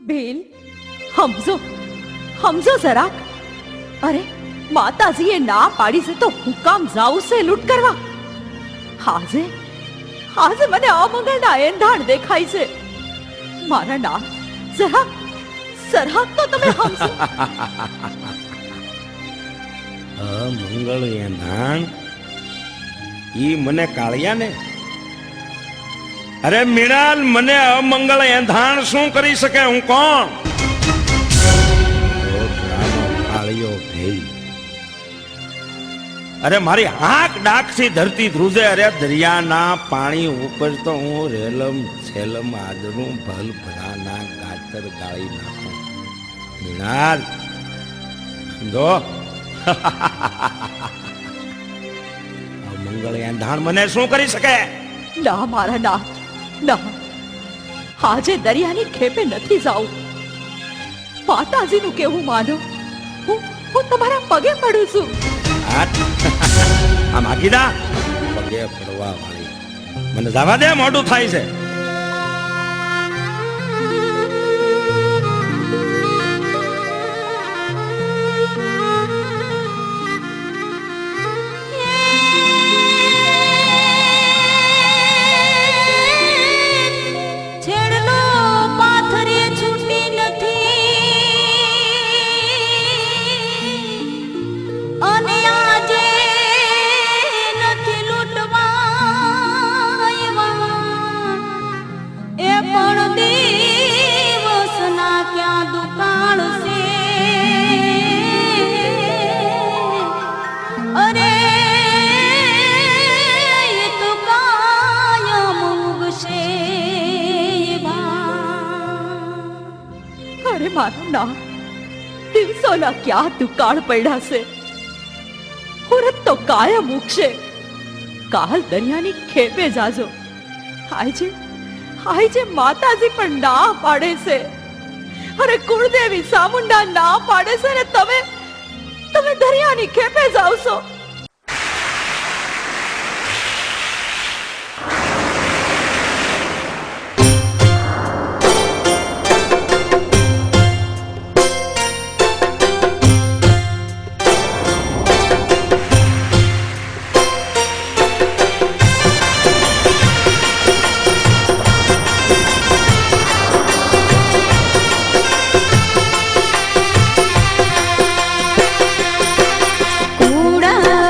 ભીલ, સમજો સમજો જરાક. અરે માતાજીએ ના પાડી છે તો હું કામ જાઉં છે લૂંટ કરવા? આજે આજે મને અમંગળના એંધાણ દેખાય છે. મારા નાથ, જરાક જરાક તો તમે સમજો. મંગળ એંધાણ ઈ મને કાળિયા ને. અરે મીણાલ, મને અમંગળ એંધાણ શું કરી શકે? હું કોણ? કાળિયો ભેલ. અરે મારી હાક ડાકથી ધરતી ધ્રુજે. અરે દરિયાના પાણી ઉપર તો હું રેલમ છેલમ આદરું ભલ ભરાના ગાતર ગાળી નાખું. મીણાલ સમજો. મંગળ એંધાણ મને શું કરી શકે? ના મારા નાથ, ના. આજે દરિયાની ખેપે નથી જાઉં. માતાજીનું કેવું માનો. હું તમારા પગે પડું છું. આ માગીદા પગે પડવા વાળી મને જવા દે, મોડું થાય છે. મારો ના, દિવસોના ક્યાં દુકાળ પડ્યા છે. હુરત તો કાયમ મૂકશે. કાલ દરિયાની ખેપે જાજો. આજે માતાજી પણ ના પાડે છે. અરે કુળદેવી સામુંડા ના પાડે છે ને તમે દરિયાની ખેપે જાવ છો. કુડા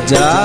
જા